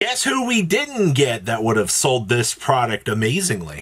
Guess who we didn't get that would have sold this product amazingly?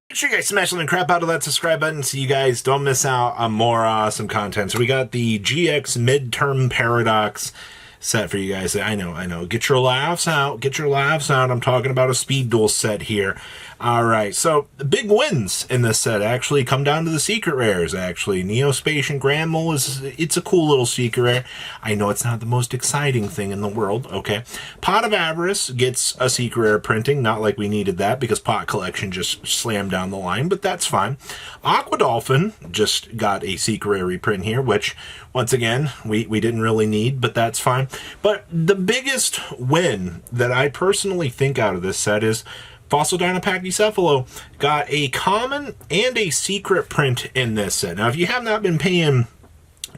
Make sure you guys smash the crap out of that subscribe button so you guys don't miss out on more awesome content. So we got the GX Midterm Paradox set for you guys. I know. Get your laughs out. Get your laughs out. I'm talking about a speed duel set here. All right. So the big wins in this set actually come down to the secret rares, actually. Neospace Grand Mole it's a cool little secret rare. I know it's not the most exciting thing in the world. Okay. Pot of Avarice gets a secret rare printing. Not like we needed that because Pot Collection just slammed down the line, but that's fine. Aqua Dolphin just got a secret rare reprint here, which once again, we didn't really need, but that's fine. But the biggest win that I personally think out of this set is Fossil Dynapachycephalo got a common and a secret print in this set. Now, if you have not been paying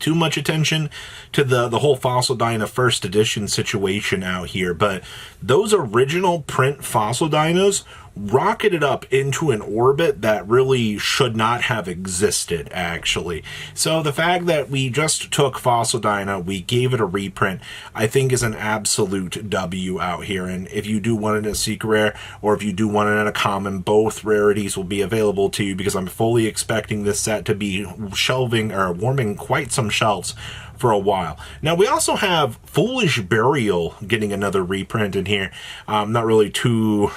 too much attention to the whole Fossil Dyna first edition situation out here, but those original print Fossil Dynos rocketed up into an orbit that really should not have existed, actually. So the fact that we just took Fossil Dyna, we gave it a reprint, I think is an absolute W out here. And if you do want it in a secret rare, or if you do want it in a common, both rarities will be available to you, because I'm fully expecting this set to be shelving or warming quite some shelves for a while. Now, we also have Foolish Burial getting another reprint in here. Not really too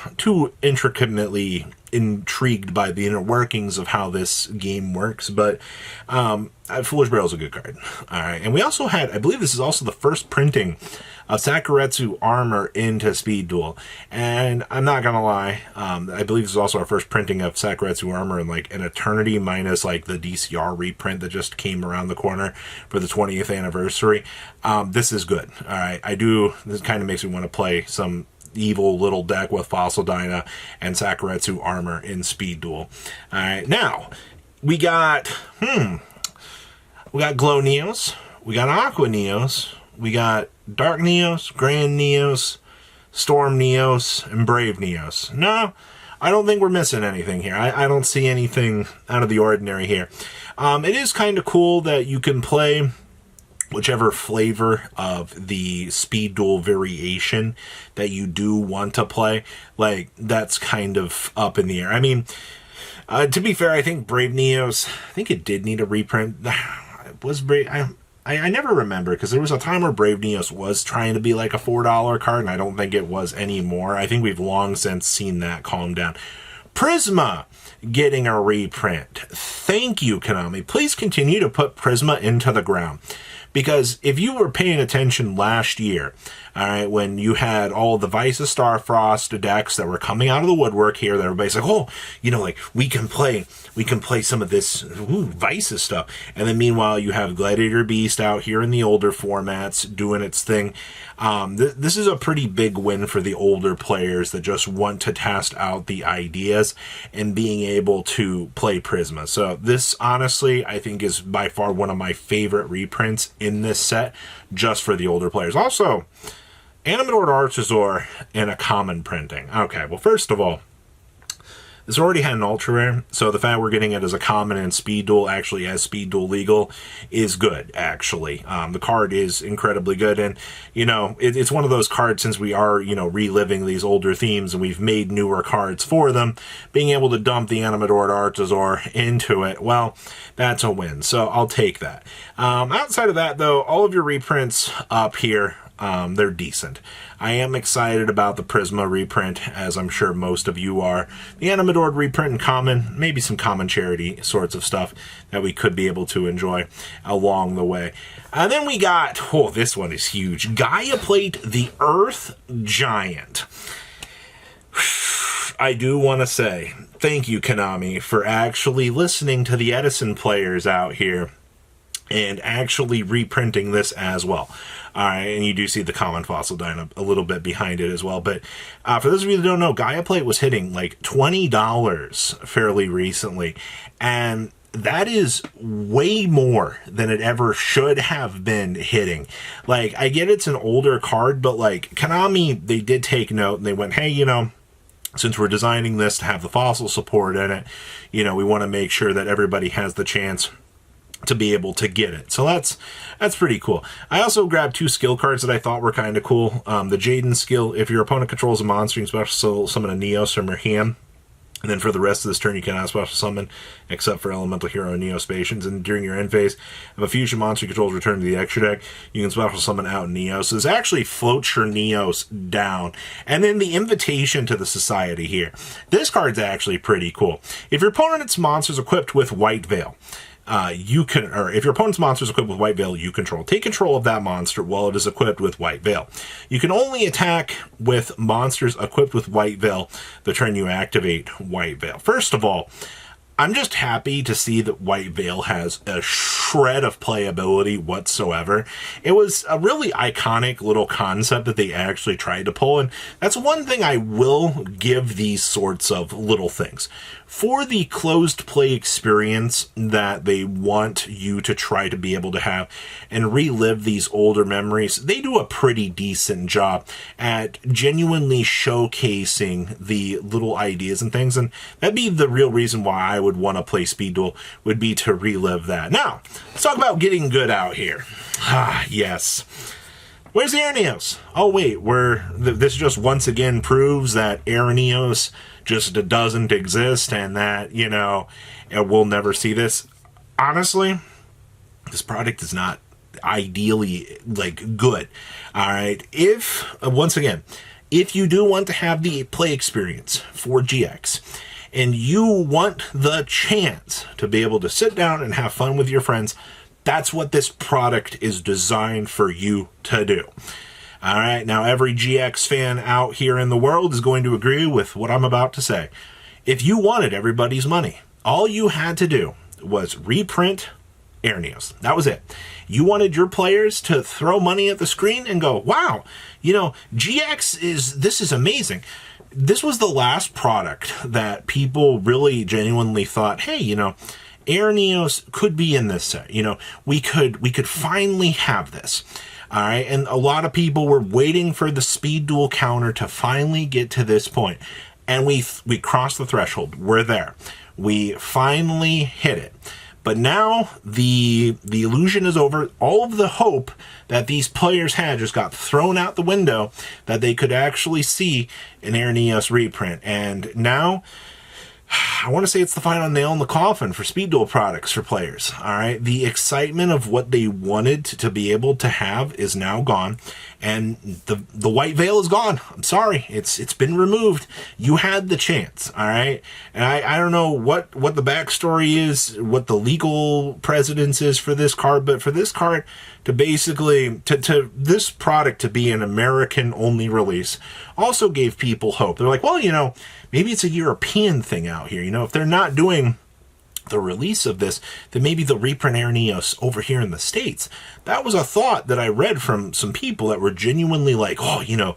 intricately intrigued by the inner workings of how this game works, but Foolish Burial is a good card. All right, and we also had, I believe this is also the first printing of Sakuretsu Armor into Speed Duel, and I'm not gonna lie, I believe this is also our first printing of Sakuretsu Armor in like an eternity, minus like the DCR reprint that just came around the corner for the 20th anniversary. This is good. All right, this kind of makes me want to play some evil little deck with Fossil Dyna and Sakuretsu Armor in Speed Duel. All right, now we got Glow Neos, we got Aqua Neos, we got Dark Neos, Grand Neos, Storm Neos, and Brave Neos. No, I don't think we're missing anything here. I don't see anything out of the ordinary here. It is kind of cool that you can play whichever flavor of the Speed Duel variation that you do want to play. Like, that's kind of up in the air. I mean, to be fair, I think Brave Neos, I think it did need a reprint. Was Brave... I never remember, because there was a time where Brave Neos was trying to be like a $4 card, and I don't think it was anymore. I think we've long since seen that calm down. Prisma getting a reprint. Thank you, Konami. Please continue to put Prisma into the ground. Because if you were paying attention last year, all right, when you had all the Vice of Starfrost decks that were coming out of the woodwork here, that everybody's like, oh, you know, like, we can play some of this Vice's stuff. And then meanwhile, you have Gladiator Beast out here in the older formats doing its thing. This is a pretty big win for the older players that just want to test out the ideas and being able to play Prisma. So this, honestly, I think is by far one of my favorite reprints in this set, just for the older players. Also, Animador Archosaur in a common printing. Okay, well, first of all, this already had an ultra rare, so the fact we're getting it as a common and Speed Duel, actually as Speed Duel legal, is good, actually. The card is incredibly good, and, you know, it's one of those cards, since we are, you know, reliving these older themes and we've made newer cards for them, being able to dump the Animador Archosaur into it, well, that's a win, so I'll take that. Outside of that, though, all of your reprints up here, they're decent. I am excited about the Prisma reprint, as I'm sure most of you are. The Animador reprint in common, maybe some common charity sorts of stuff that we could be able to enjoy along the way. And then we got, oh, this one is huge, Gaia Plate the Earth Giant. I do want to say thank you, Konami, for actually listening to the Edison players out here and actually reprinting this as well. All right, and you do see the common Fossil Dyna a little bit behind it as well. But for those of you that don't know, Gaia Plate was hitting like $20 fairly recently. And that is way more than it ever should have been hitting. Like, I get it's an older card, but like Konami, they did take note and they went, hey, you know, since we're designing this to have the fossil support in it, you know, we want to make sure that everybody has the chance to be able to get it. So that's pretty cool. I also grabbed 2 skill cards that I thought were kind of cool. The DIDN skill, if your opponent controls a monster, you can special summon a Neos from your hand. And then for the rest of this turn, you cannot special summon, except for Elemental Hero and Neospatians. And during your end phase, if a fusion monster controls return to the extra deck, you can special summon out Neos. So this actually floats your Neos down. And then the invitation to the society here. This card's actually pretty cool. If your opponent's monster is equipped with White Veil, you can, or if your opponent's monster is equipped with White Veil, you control. Take control of that monster while it is equipped with White Veil. You can only attack with monsters equipped with White Veil the turn you activate White Veil. First of all, I'm just happy to see that White Veil has a shred of playability whatsoever. It was a really iconic little concept that they actually tried to pull, and that's one thing I will give these sorts of little things. For the closed play experience that they want you to try to be able to have and relive these older memories, they do a pretty decent job at genuinely showcasing the little ideas and things, and that'd be the real reason why I would want to play Speed Duel, would be to relive that. Now, let's talk about getting good out here. Ah, yes. Where's the Air Neos? Oh, wait, this just once again proves that Air Neos just doesn't exist and that, you know, we'll never see this. Honestly, this product is not ideally, like, good. All right? Once again, if you do want to have the play experience for GX, and you want the chance to be able to sit down and have fun with your friends, that's what this product is designed for you to do. All right, now every GX fan out here in the world is going to agree with what I'm about to say. If you wanted everybody's money, all you had to do was reprint Air Neos. That was it. You wanted your players to throw money at the screen and go, wow, you know, this is amazing. This was the last product that people really genuinely thought, hey, you know, Air Neos could be in this set. You know, we could finally have this. All right, and a lot of people were waiting for the Speed Duel counter to finally get to this point, and we crossed the threshold. We're there. We finally hit it. But now the illusion is over. All of the hope that these players had just got thrown out the window, that they could actually see an Air Neos reprint. And now, I want to say it's the final nail in the coffin for Speed Duel products for players. All right, the excitement of what they wanted to be able to have is now gone, and the White Veil is gone. I'm sorry, it's been removed. You had the chance, all right, and I don't know what the backstory is, what the legal precedence is for this card, but for this card to basically to this product to be an American only release also gave people hope. They're like, well, you know, maybe it's a European thing out here. You know, if they're not doing the release of this, then maybe they'll reprint Air Neos over here in the States. That was a thought that I read from some people that were genuinely like, oh, you know,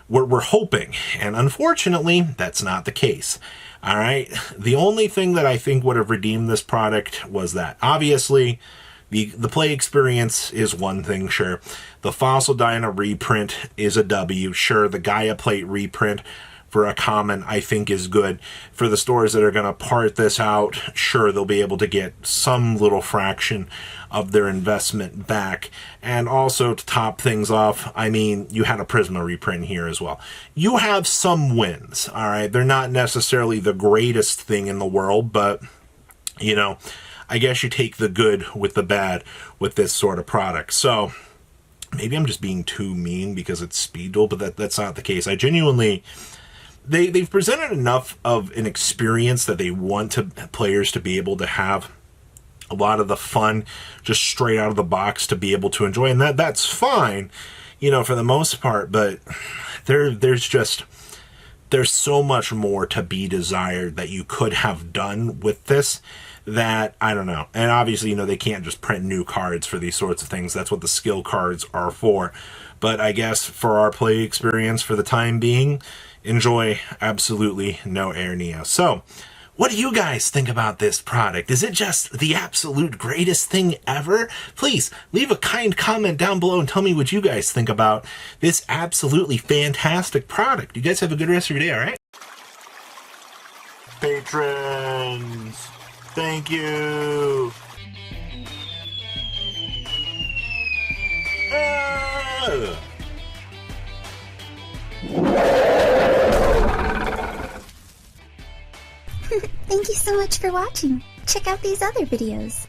we're hoping. And unfortunately, that's not the case. All right. The only thing that I think would have redeemed this product was that, obviously, the play experience is one thing, sure. The Fossil Dyna reprint is a W. Sure, the Gaia Plate reprint for a common, I think, is good. For the stores that are going to part this out, sure, they'll be able to get some little fraction of their investment back. And also, to top things off, I mean, you had a Prisma reprint here as well. You have some wins, all right? They're not necessarily the greatest thing in the world, but, you know, I guess you take the good with the bad with this sort of product. So maybe I'm just being too mean because it's Speed Duel, but that's not the case. I genuinely, they've presented enough of an experience that they want players to be able to have a lot of the fun just straight out of the box to be able to enjoy, and that's fine, you know, for the most part. But there's so much more to be desired that you could have done with this, that I don't know. And obviously, you know, they can't just print new cards for these sorts of things. That's what the skill cards are for. But I guess for our play experience for the time being, enjoy absolutely no Air Neos. So, what do you guys think about this product? Is it just the absolute greatest thing ever? Please leave a kind comment down below and tell me what you guys think about this absolutely fantastic product. You guys have a good rest of your day, all right? Patrons, thank you. Thank you so much for watching. Check out these other videos.